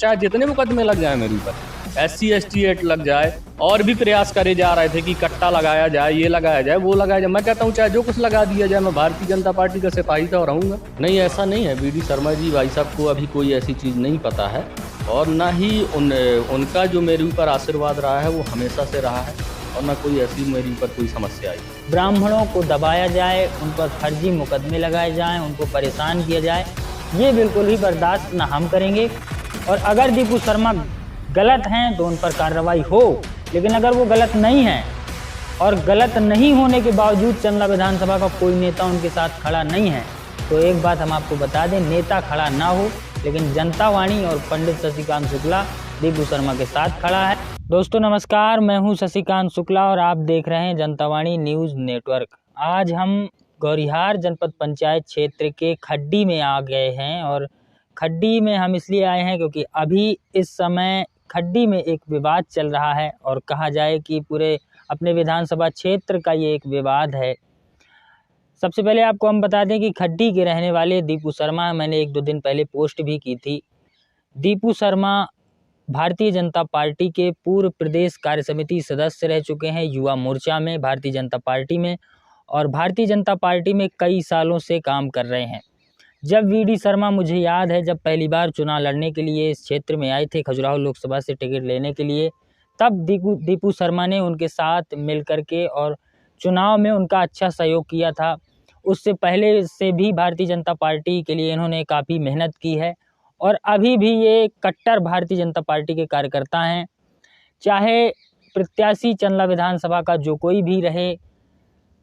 चाहे जितने मुकदमे लग जाए मेरे ऊपर, SC ST एक्ट लग जाए, और भी प्रयास करे जा रहे थे कि कट्टा लगाया जाए, ये लगाया जाए, वो लगाया जाए। मैं कहता हूँ चाहे जो कुछ लगा दिया जाए, मैं भारतीय जनता पार्टी का सिपाही था और रहूँगा। नहीं, ऐसा नहीं है। BD शर्मा जी भाई साहब को अभी कोई ऐसी चीज़ नहीं पता है, और ना ही उनका जो मेरे ऊपर आशीर्वाद रहा है वो हमेशा से रहा है, और ना कोई ऐसी मेरे ऊपर कोई समस्या आई। ब्राह्मणों को दबाया जाए, उन पर फर्जी मुकदमे लगाए जाएं, उनको परेशान किया जाए, ये बिल्कुल ही बर्दाश्त ना हम करेंगे। और अगर दीपू शर्मा गलत हैं तो उन पर कार्रवाई हो, लेकिन अगर वो गलत नहीं हैं और गलत नहीं होने के बावजूद चंदला विधानसभा का कोई नेता उनके साथ खड़ा नहीं है, तो एक बात हम आपको बता दें, नेता खड़ा ना हो लेकिन जनता वाणी और पंडित शशिकांत शुक्ला दीपू शर्मा के साथ खड़ा है। दोस्तों नमस्कार, मैं हूं शशिकांत शुक्ला और आप देख रहे हैं जनता वाणी न्यूज़ नेटवर्क। आज हम गौरिहार जनपद पंचायत क्षेत्र के खड्डी में आ गए हैं, और खड्डी में हम इसलिए आए हैं क्योंकि अभी इस समय खड्डी में एक विवाद चल रहा है, और कहा जाए कि पूरे अपने विधानसभा क्षेत्र का ये एक विवाद है। सबसे पहले आपको हम बता दें कि खड्डी के रहने वाले दीपू शर्मा, मैंने 1-2 दिन पहले पोस्ट भी की थी। दीपू शर्मा भारतीय जनता पार्टी के पूर्व प्रदेश कार्य समिति सदस्य रह चुके हैं युवा मोर्चा में, भारतीय जनता पार्टी में, और भारतीय जनता पार्टी में कई सालों से काम कर रहे हैं। जब VD शर्मा, मुझे याद है जब पहली बार चुनाव लड़ने के लिए इस क्षेत्र में आए थे खजुराहो लोकसभा से टिकट लेने के लिए, तब दीपू शर्मा ने उनके साथ मिलकर के और चुनाव में उनका अच्छा सहयोग किया था। उससे पहले से भी भारतीय जनता पार्टी के लिए इन्होंने काफ़ी मेहनत की है, और अभी भी ये कट्टर भारतीय जनता पार्टी के कार्यकर्ता हैं। चाहे प्रत्याशी चंदला विधानसभा का जो कोई भी रहे,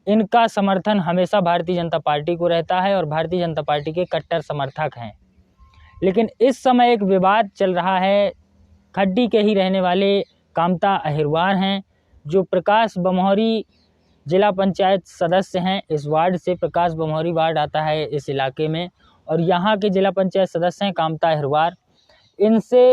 इनका समर्थन हमेशा भारतीय जनता पार्टी को रहता है और भारतीय जनता पार्टी के कट्टर समर्थक हैं। लेकिन इस समय एक विवाद चल रहा है। खड्डी के ही रहने वाले कामता अहिरवार हैं, जो प्रकाश बमोहरी जिला पंचायत सदस्य हैं। इस वार्ड से प्रकाश बमोहरी वार्ड आता है इस इलाके में, और यहाँ के जिला पंचायत सदस्य हैं कामता अहिरवार। इनसे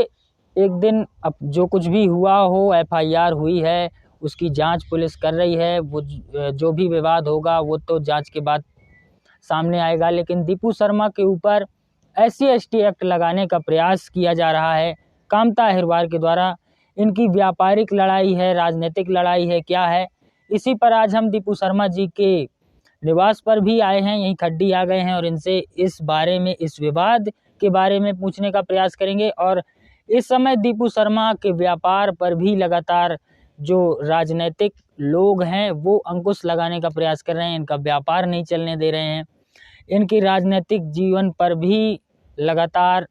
एक दिन अब जो कुछ भी हुआ हो, FIR हुई है, उसकी जांच पुलिस कर रही है। वो जो भी विवाद होगा वो तो जांच के बाद सामने आएगा। लेकिन दीपू शर्मा के ऊपर SC ST एक्ट लगाने का प्रयास किया जा रहा है कामता अहिरवार के द्वारा। इनकी व्यापारिक लड़ाई है, राजनीतिक लड़ाई है, क्या है? इसी पर आज हम दीपू शर्मा जी के निवास पर भी आए हैं, यहीं खड्डी आ गए हैं, और इनसे इस बारे में, इस विवाद के बारे में पूछने का प्रयास करेंगे। और इस समय दीपू शर्मा के व्यापार पर भी लगातार जो राजनीतिक लोग हैं वो अंकुश लगाने का प्रयास कर रहे हैं, इनका व्यापार नहीं चलने दे रहे हैं। इनकी राजनीतिक जीवन पर भी लगातार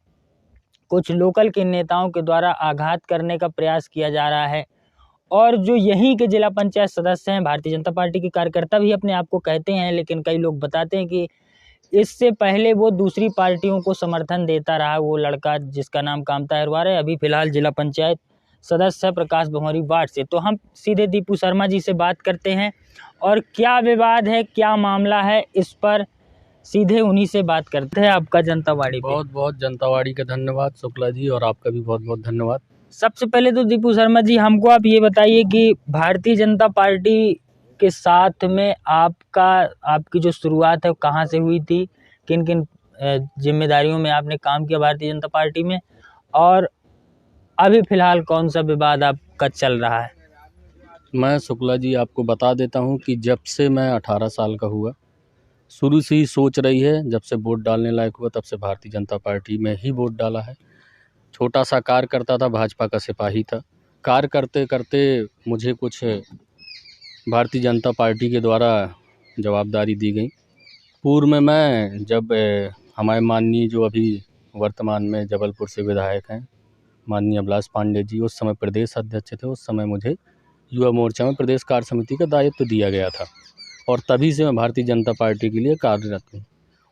कुछ लोकल के नेताओं के द्वारा आघात करने का प्रयास किया जा रहा है। और जो यहीं के जिला पंचायत सदस्य हैं, भारतीय जनता पार्टी के कार्यकर्ता भी अपने आप को कहते हैं, लेकिन कई लोग बताते हैं कि इससे पहले वो दूसरी पार्टियों को समर्थन देता रहा, वो लड़का जिसका नाम कामता अहिरवार है, अभी फिलहाल जिला पंचायत सदस्य है प्रकाश बमोहरी वार्ड से। तो हम सीधे दीपू शर्मा जी से बात करते हैं, और क्या विवाद है, क्या मामला है, इस पर सीधे उन्हीं से बात करते हैं। आपका जनता वाणी पे बहुत बहुत जनता वाणी का धन्यवाद शुक्ला जी, और आपका भी बहुत बहुत धन्यवाद। सबसे पहले तो दीपू शर्मा जी, हमको आप ये बताइए कि भारतीय जनता पार्टी के साथ में आपकी जो शुरुआत है वो कहाँ से हुई थी, किन किन जिम्मेदारियों में आपने काम किया भारतीय जनता पार्टी में, और अभी फिलहाल कौन सा विवाद आपका चल रहा है? मैं शुक्ला जी आपको बता देता हूं कि जब से मैं 18 साल का हुआ, शुरू से ही सोच रही है, जब से वोट डालने लायक हुआ तब से भारतीय जनता पार्टी में ही वोट डाला है। छोटा सा कार्य करता था, भाजपा का सिपाही था। कार्य करते करते मुझे कुछ भारतीय जनता पार्टी के द्वारा जवाबदारी दी गई। पूर्व में मैं जब हमारे माननीय जो अभी वर्तमान में जबलपुर से विधायक हैं माननीय अभिलाष पांडे जी, उस समय प्रदेश अध्यक्ष थे, उस समय मुझे युवा मोर्चा में प्रदेश कार्य समिति का दायित्व दिया गया था, और तभी से मैं भारतीय जनता पार्टी के लिए कार्यरत हूँ।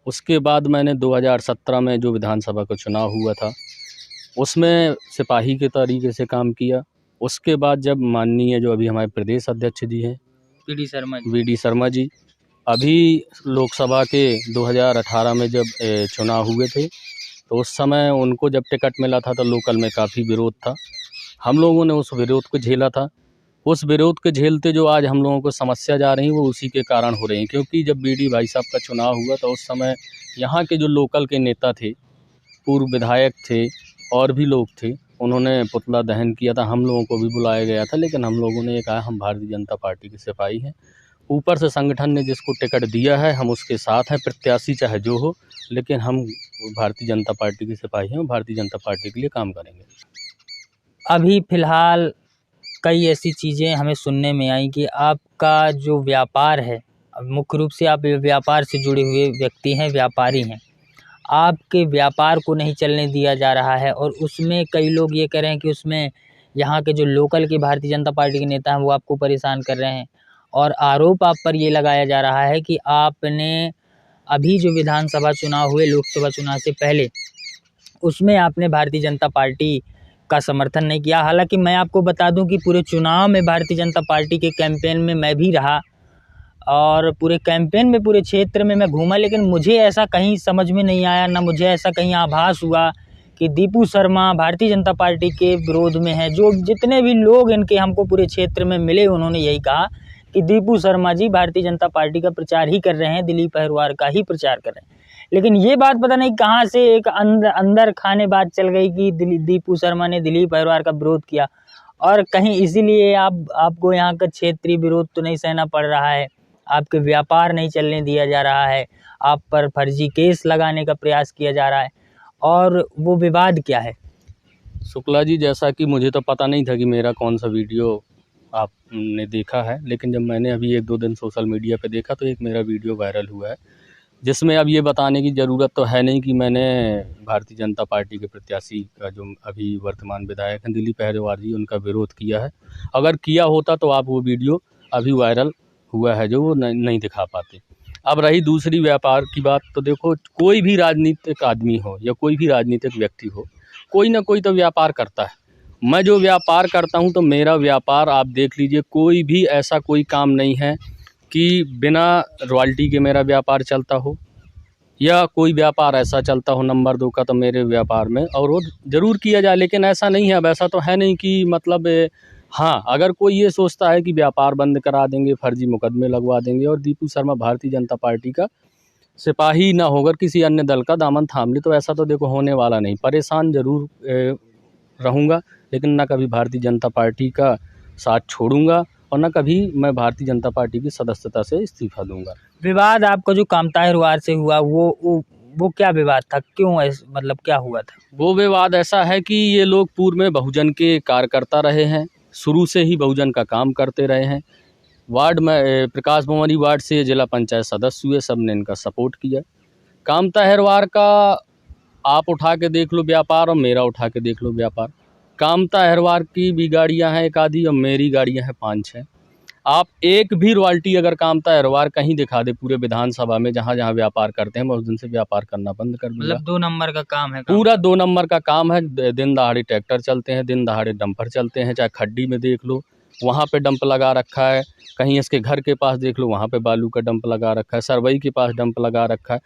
उसके बाद मैंने 2017 में जो विधानसभा का चुनाव हुआ था उसमें सिपाही के तरीके से काम किया। उसके बाद जब माननीय जो अभी हमारे प्रदेश अध्यक्ष जी हैं VD शर्मा जी, अभी लोकसभा के 2018 में जब चुनाव हुए थे तो उस समय उनको जब टिकट मिला था तो लोकल में काफ़ी विरोध था। हम लोगों ने उस विरोध को झेला था। उस विरोध के झेलते जो आज हम लोगों को समस्या जा रही वो उसी के कारण हो रही हैं, क्योंकि जब BD भाई साहब का चुनाव हुआ तो उस समय यहाँ के जो लोकल के नेता थे, पूर्व विधायक थे, और भी लोग थे, उन्होंने पुतला दहन किया था। हम लोगों को भी बुलाया गया था, लेकिन हम लोगों ने ये कहा हम भारतीय जनता पार्टी के सिपाही हैं। ऊपर से संगठन ने जिसको टिकट दिया है हम उसके साथ हैं, प्रत्याशी चाहे जो हो, लेकिन हम भारतीय जनता पार्टी के सिपाही हैं और भारतीय जनता पार्टी के लिए काम करेंगे। अभी फ़िलहाल कई ऐसी चीज़ें हमें सुनने में आई कि आपका जो व्यापार है, मुख्य रूप से आप व्यापार से जुड़े हुए व्यक्ति हैं, व्यापारी हैं, आपके व्यापार को नहीं चलने दिया जा रहा है। और उसमें कई लोग ये कह रहे हैं कि उसमें यहाँ के जो लोकल के भारतीय जनता पार्टी के नेता हैं वो आपको परेशान कर रहे हैं। और आरोप आप पर ये लगाया जा रहा है कि आपने अभी जो विधानसभा चुनाव हुए, लोकसभा चुनाव से पहले, उसमें आपने भारतीय जनता पार्टी का समर्थन नहीं किया। हालांकि मैं आपको बता दूं कि पूरे चुनाव में भारतीय जनता पार्टी के कैंपेन में मैं भी रहा और पूरे कैंपेन में पूरे क्षेत्र में मैं घूमा, लेकिन मुझे ऐसा कहीं समझ में नहीं आया, ना मुझे ऐसा कहीं आभास हुआ कि दीपू शर्मा भारतीय जनता पार्टी के विरोध में है। जो जितने भी लोग इनके हमको पूरे क्षेत्र में मिले, उन्होंने यही कहा कि दीपू शर्मा जी भारतीय जनता पार्टी का प्रचार ही कर रहे हैं, दिलीप अहिरवार का ही प्रचार कर रहे हैं। लेकिन ये बात पता नहीं कहाँ से एक अंदर खाने बात चल गई कि दीपू शर्मा ने दिलीप अहिरवार का विरोध किया, और कहीं इसीलिए आपको यहाँ का क्षेत्रीय विरोध तो नहीं सहना पड़ रहा है, आपके व्यापार नहीं चलने दिया जा रहा है, आप पर फर्जी केस लगाने का प्रयास किया जा रहा है। और वो विवाद क्या है? शुक्ला जी, जैसा कि मुझे तो पता नहीं था कि मेरा कौन सा वीडियो आपने देखा है, लेकिन जब मैंने अभी 1-2 दिन सोशल मीडिया पे देखा तो एक मेरा वीडियो वायरल हुआ है, जिसमें अब ये बताने की ज़रूरत तो है नहीं कि मैंने भारतीय जनता पार्टी के प्रत्याशी का, जो अभी वर्तमान विधायक हैं दिलीप अहिरवार जी, उनका विरोध किया है। अगर किया होता तो आप वो वीडियो अभी वायरल हुआ है जो वो नहीं दिखा पाते। अब रही दूसरी व्यापार की बात, तो देखो, कोई भी राजनीतिक आदमी हो या कोई भी राजनीतिक व्यक्ति हो, कोई ना कोई तो व्यापार करता है। मैं जो व्यापार करता हूं, तो मेरा व्यापार आप देख लीजिए, कोई भी ऐसा कोई काम नहीं है कि बिना रॉयल्टी के मेरा व्यापार चलता हो, या कोई व्यापार ऐसा चलता हो नंबर 2 का तो मेरे व्यापार में अवरोध ज़रूर किया जाए। लेकिन ऐसा नहीं है, अब ऐसा तो है नहीं कि मतलब हाँ, अगर कोई ये सोचता है कि व्यापार बंद करा देंगे, फर्जी मुकदमे लगवा देंगे और दीपू शर्मा भारतीय जनता पार्टी का सिपाही ना होकर किसी अन्य दल का दामन थाम ले, तो ऐसा तो देखो होने वाला नहीं। परेशान ज़रूर रहूँगा, लेकिन ना कभी भारतीय जनता पार्टी का साथ छोड़ूंगा और न कभी मैं भारतीय जनता पार्टी की सदस्यता से इस्तीफा दूंगा। विवाद आपका जो कामता अहिरवार से हुआ, वो क्या विवाद था? क्यों मतलब क्या हुआ था? वो विवाद ऐसा है कि ये लोग पूर्व में बहुजन के कार्यकर्ता रहे हैं, शुरू से ही बहुजन का काम करते रहे हैं। वार्ड में प्रकाश भंवरी वार्ड से जिला पंचायत सदस्य हुए, सब ने इनका सपोर्ट किया। कामता अहिरवार का आप उठा के देख लो व्यापार और मेरा उठा के देख लो व्यापार। कामता अहिरवार की भी गाड़ियां हैं 1 आधी और मेरी गाड़ियां हैं 5-6। आप एक भी रॉयल्टी अगर कामता अहिरवार कहीं दिखा दे पूरे विधानसभा में, जहां जहां व्यापार करते हैं, मैं उस दिन से व्यापार करना बंद कर दूंगा। मतलब 2 नंबर का काम है? पूरा 2 नंबर का काम है। दिन दहाड़े ट्रैक्टर चलते हैं, दिन दहाड़े डंपर चलते हैं, चाहे खड्डी में देख लो वहाँ पे डंप लगा रखा है, कहीं इसके घर के पास देख लो वहाँ पे बालू का डंप लगा रखा है, सरवई के पास डंप लगा रखा है।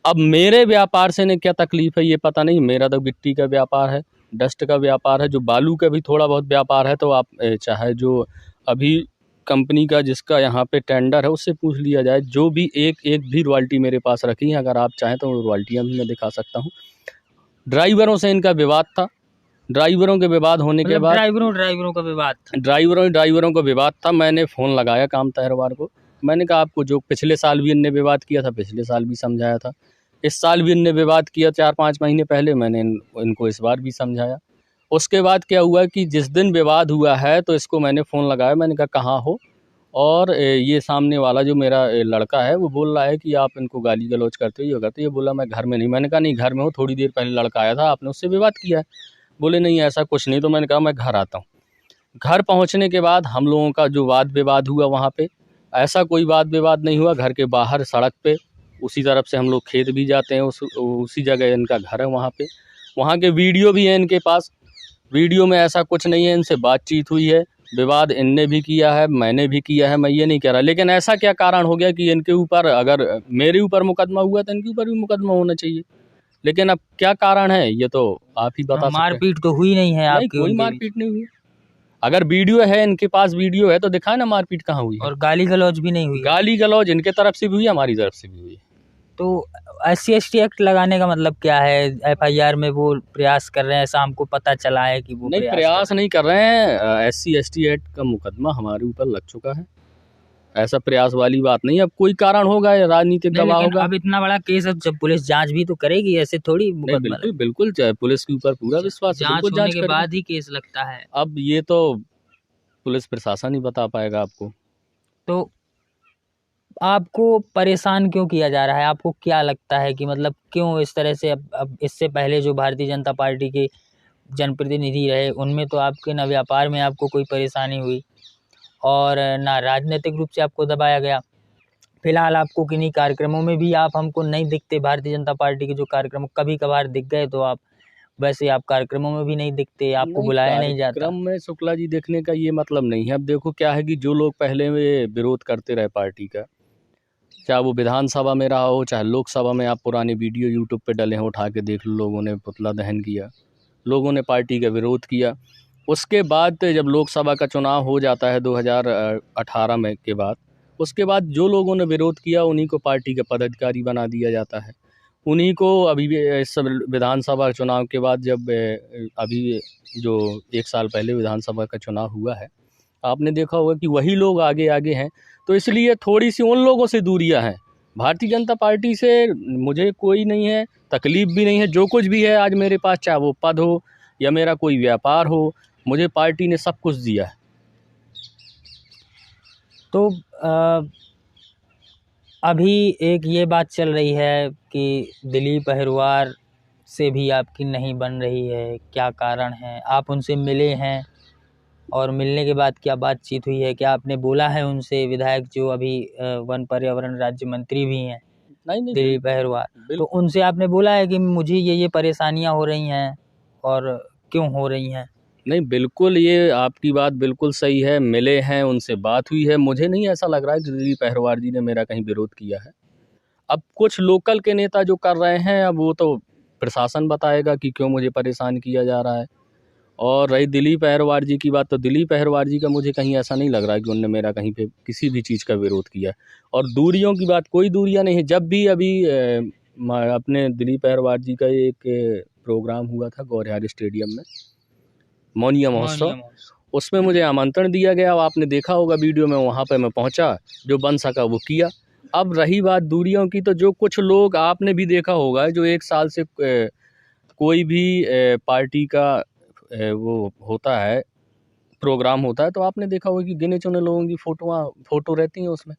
अब मेरे व्यापार से ने क्या तकलीफ़ है ये पता नहीं। मेरा तो गिट्टी का व्यापार है, डस्ट का व्यापार है, जो बालू का भी थोड़ा बहुत व्यापार है। तो आप चाहे जो अभी कंपनी का जिसका यहाँ पे टेंडर है उससे पूछ लिया जाए, जो भी एक भी रॉयल्टी मेरे पास रखी है, अगर आप चाहें तो रॉयल्टियाँ भी मैं दिखा सकता हूँ। ड्राइवरों से इनका विवाद था, ड्राइवरों के विवाद होने के बाद ड्राइवरों का विवाद था। ड्राइवरों का विवाद था। मैंने फ़ोन लगाया कामता अहिरवार को, मैंने कहा आपको जो पिछले साल भी इनने विवाद किया था, पिछले साल भी समझाया था, इस साल भी इनने विवाद किया 4-5 महीने पहले, मैंने इनको इस बार भी समझाया। उसके बाद क्या हुआ कि जिस दिन विवाद हुआ है तो इसको मैंने फ़ोन लगाया, मैंने कहा कहाँ हो, और ये सामने वाला जो मेरा लड़का है वो बोल रहा है कि आप इनको गाली गलौज करते हो, ये करते हो। ये बोला मैं घर में नहीं। मैंने कहा नहीं घर में हो, थोड़ी देर पहले लड़का आया था, आपने उससे विवाद किया है। बोले नहीं ऐसा कुछ नहीं। तो मैंने कहा मैं घर आता हूँ। घर पहुँचने के बाद हम लोगों का जो वाद विवाद हुआ वहाँ पे, ऐसा कोई वाद विवाद नहीं हुआ। घर के बाहर सड़क पे, उसी तरफ से हम लोग खेत भी जाते हैं, उसी जगह इनका घर है वहाँ पे। वहाँ के वीडियो भी हैं इनके पास, वीडियो में ऐसा कुछ नहीं है। इनसे बातचीत हुई है, विवाद इनने भी किया है, मैंने भी किया है, मैं ये नहीं कह रहा। लेकिन ऐसा क्या कारण हो गया कि इनके ऊपर, अगर मेरे ऊपर मुकदमा हुआ तो इनके ऊपर भी मुकदमा होना चाहिए। लेकिन अब क्या कारण है ये तो आप ही बता सकते हैं। मारपीट तो हुई नहीं है आपकी? कोई मारपीट नहीं हुई। अगर वीडियो है इनके पास, वीडियो है तो दिखाए ना मारपीट कहाँ हुई है। और गाली गलौज भी नहीं हुई? गाली गलौज इनके तरफ से भी हुई, हमारी तरफ से भी हुई। तो SC/ST एक्ट लगाने का मतलब क्या है? FIR में वो प्रयास कर रहे हैं, ऐसा हमको पता चला है कि वो नहीं, प्रयास नहीं कर रहे हैं। SC/ST एक्ट का मुकदमा हमारे ऊपर लग चुका है, ऐसा प्रयास वाली बात नहीं। अब कोई कारण होगा या राजनीतिक नहीं, दबाव लेकिन होगा। अब इतना बड़ा केस है, जब पुलिस जांच भी तो करेगी, ऐसे थोड़ी नहीं, मुकदमा बिल्कुल बिल्कुल पुलिस के ऊपर पूरा विश्वास है, जांच बिल्कुल होने जांच के करेगी। बाद ही केस लगता है। अब ये तो पुलिस प्रशासन ही बता पाएगा आपको। तो आपको परेशान क्यों किया जा रहा है? आपको क्या लगता है कि मतलब क्यों इस तरह से? अब इससे पहले जो भारतीय जनता पार्टी के जनप्रतिनिधि रहे, उनमें तो आपके न व्यापार में आपको कोई परेशानी हुई और ना राजनीतिक रूप से आपको दबाया गया। फिलहाल आपको किन्हीं कार्यक्रमों में भी आप हमको नहीं दिखते। भारतीय जनता पार्टी के जो कार्यक्रम कभी कभार दिख गए तो आप, वैसे आप कार्यक्रमों में भी नहीं दिखते, आपको नहीं, बुलाया नहीं जाता। कार्यक्रम में शुक्ला जी देखने का ये मतलब नहीं है। अब देखो क्या है कि जो लोग पहले में विरोध करते रहे पार्टी का, चाहे वो विधानसभा में रहा हो चाहे लोकसभा में, आप पुराने वीडियो यूट्यूब पे डले हैं, उठा के देख लो। लोगों ने पुतला दहन किया, लोगों ने पार्टी का विरोध किया। उसके बाद जब लोकसभा का चुनाव हो जाता है 2018 में के बाद, उसके बाद जो लोगों ने विरोध किया उन्हीं को पार्टी का पदाधिकारी बना दिया जाता है। उन्हीं को अभी भी इस विधानसभा चुनाव के बाद, जब अभी जो 1 साल पहले विधानसभा का चुनाव हुआ है, आपने देखा होगा कि वही लोग आगे आगे हैं। तो इसलिए थोड़ी सी उन लोगों से दूरियां हैं। भारतीय जनता पार्टी से मुझे कोई नहीं है, तकलीफ भी नहीं है। जो कुछ भी है आज मेरे पास, चाहे वो पद हो या मेरा कोई व्यापार हो, मुझे पार्टी ने सब कुछ दिया है। तो अभी एक ये बात चल रही है कि दिलीप अहिरवार से भी आपकी नहीं बन रही है, क्या कारण है? आप उनसे मिले हैं और मिलने के बाद क्या बातचीत हुई है? क्या आपने बोला है उनसे? विधायक जो अभी वन पर्यावरण राज्य मंत्री भी हैं, नहीं, दिलीप अहिरवार, तो बिल्कुल उनसे आपने बोला है कि मुझे ये परेशानियां हो रही हैं और क्यों हो रही हैं? नहीं, बिल्कुल ये आपकी बात बिल्कुल सही है। मिले हैं, उनसे बात हुई है। मुझे नहीं ऐसा लग रहा है कि दिलीप अहिरवार जी ने मेरा कहीं विरोध किया है। अब कुछ लोकल के नेता जो कर रहे हैं, अब वो तो प्रशासन बताएगा कि क्यों मुझे परेशान किया जा रहा है। और रही दिलीप अहिरवार जी की बात, तो दिलीप अहिरवार जी का मुझे कहीं ऐसा नहीं लग रहा है कि उन्होंने मेरा कहीं पे किसी भी चीज़ का विरोध किया है। और दूरियों की बात, कोई दूरियां नहीं है। जब भी अभी अपने दिलीप अहिरवार जी का एक प्रोग्राम हुआ था गौरिहार स्टेडियम में, मौनिया महोत्सव, उसमें मुझे आमंत्रण दिया गया। अब आपने देखा होगा वीडियो में, वहाँ पे मैं पहुँचा, जो बन सका वो किया। अब रही बात दूरियों की, तो जो कुछ लोग आपने भी देखा होगा जो 1 साल से कोई भी पार्टी का वो होता है, प्रोग्राम होता है, तो आपने देखा होगा कि गिने चुने लोगों की फ़ोटो रहती हैं उसमें।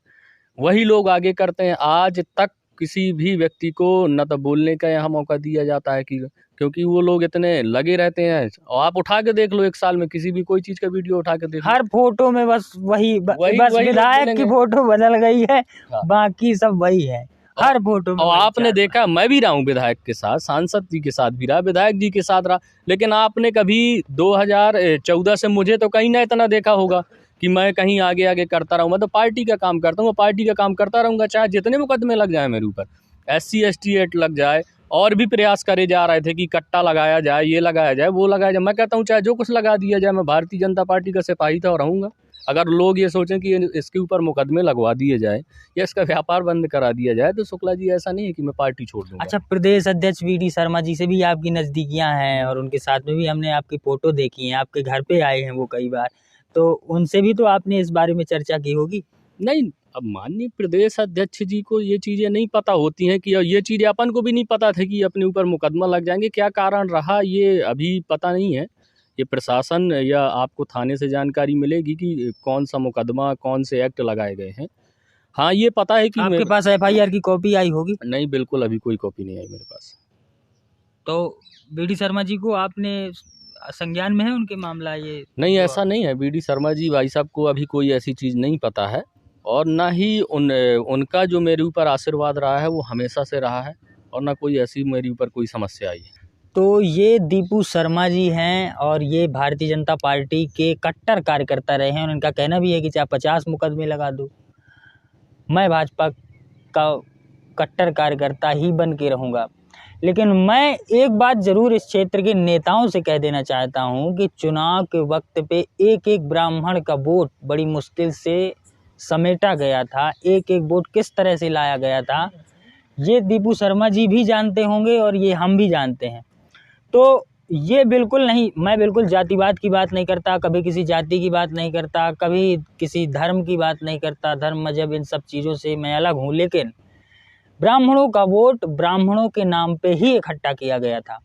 वही लोग आगे करते हैं। आज तक किसी भी व्यक्ति को न तो बोलने का यहाँ मौका दिया जाता है, कि क्योंकि वो लोग इतने लगे रहते हैं। और आप उठा के देख लो, 1 साल में किसी भी कोई चीज़ का वीडियो उठा के देख लो, हर फोटो में बस वही बस लोग विधायक की मिलेंगे। फोटो बदल गई है, हाँ। बाकी सब वही है। हर फोटो में और वही आपने चाल रहा देखा, मैं भी रहा हूँ विधायक के साथ, सांसद जी के साथ भी रहा, विधायक जी के साथ रहा, लेकिन आपने कभी 2014 से मुझे तो कहीं ना इतना देखा होगा कि मैं कहीं आगे आगे करता रहूँ। मैं तो पार्टी का काम करता हूँ, पार्टी का काम करता रहूँगा, चाहे जितने मुकदमे लग जाए मेरे ऊपर, SC/ST एक्ट लग जाए। और भी प्रयास करे जा रहे थे कि कट्टा लगाया जाए, ये लगाया जाए, वो लगाया जाए। मैं कहता हूँ चाहे जो कुछ लगा दिया जाए, मैं भारतीय जनता पार्टी का सिपाही था और रहूँगा। अगर लोग ये सोचें कि इसके ऊपर मुकदमे लगवा दिए जाए या इसका व्यापार बंद करा दिया जाए, तो शुक्ला जी ऐसा नहीं है कि मैं पार्टी छोड़ दूंगा। अच्छा, प्रदेश अध्यक्ष VD शर्मा जी से भी आपकी नज़दीकियां हैं और उनके साथ में भी हमने आपकी फ़ोटो देखी है, आपके घर पे आए हैं वो कई बार, तो उनसे भी तो आपने इस बारे में चर्चा की होगी? नहीं, अब माननीय प्रदेश अध्यक्ष जी को ये चीज़ें नहीं पता होती हैं, कि ये चीज़ें अपन को भी नहीं पता था कि अपने ऊपर मुकदमा लग जाएंगे। क्या कारण रहा ये अभी पता नहीं है। ये प्रशासन या आपको थाने से जानकारी मिलेगी कि कौन सा मुकदमा, कौन से एक्ट लगाए गए हैं। हाँ, ये पता है कि आपके पास FIR की कॉपी आई होगी? नहीं, बिल्कुल अभी कोई कॉपी नहीं आई मेरे पास। तो VD शर्मा जी को आपने संज्ञान में है उनके मामला ये? नहीं, ऐसा नहीं है। VD शर्मा जी भाई साहब को अभी कोई ऐसी चीज़ नहीं पता है, और ना ही उनका जो मेरे ऊपर आशीर्वाद रहा है वो हमेशा से रहा है, और ना कोई ऐसी मेरे ऊपर कोई समस्या आई है। तो ये दीपू शर्मा जी हैं और ये भारतीय जनता पार्टी के कट्टर कार्यकर्ता रहे हैं और इनका कहना भी है कि चाहे 50 मुकदमे लगा दो, मैं भाजपा का कट्टर कार्यकर्ता ही बन के रहूँगा। लेकिन मैं एक बात ज़रूर इस क्षेत्र के नेताओं से कह देना चाहता हूँ कि चुनाव के वक्त पे एक एक ब्राह्मण का वोट बड़ी मुश्किल से समेटा गया था, एक एक वोट किस तरह से लाया गया था, ये दीपू शर्मा जी भी जानते होंगे और ये हम भी जानते हैं। तो ये बिल्कुल नहीं, मैं बिल्कुल जातिवाद की बात नहीं करता, कभी किसी जाति की बात नहीं करता, कभी किसी धर्म की बात नहीं करता, धर्म मजहब इन सब चीज़ों से मैं अलग हूँ। लेकिन ब्राह्मणों का वोट ब्राह्मणों के नाम पे ही इकट्ठा किया गया था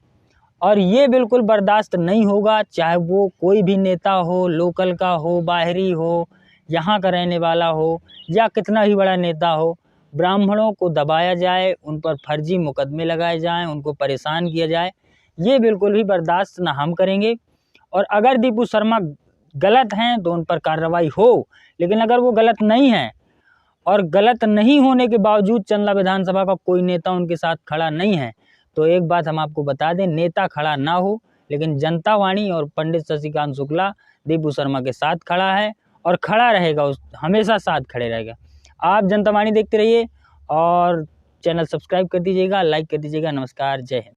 और ये बिल्कुल बर्दाश्त नहीं होगा, चाहे वो कोई भी नेता हो, लोकल का हो, बाहरी हो, यहाँ का रहने वाला हो या कितना ही बड़ा नेता हो। ब्राह्मणों को दबाया जाए, उन पर फर्जी मुकदमे लगाए जाएं, उनको परेशान किया जाए, ये बिल्कुल भी बर्दाश्त ना हम करेंगे। और अगर दीपू शर्मा गलत हैं तो उन पर कार्रवाई हो, लेकिन अगर वो गलत नहीं हैं और गलत नहीं होने के बावजूद चंदला विधानसभा का कोई नेता उनके साथ खड़ा नहीं है, तो एक बात हम आपको बता दें, नेता खड़ा ना हो लेकिन जनता वाणी और पंडित शशिकांत शुक्ला दीपू शर्मा के साथ खड़ा है और खड़ा रहेगा, उस हमेशा साथ खड़े रहेगा। आप जनता वाणी देखते रहिए और चैनल सब्सक्राइब कर दीजिएगा, लाइक कर दीजिएगा। नमस्कार, जय हिंद।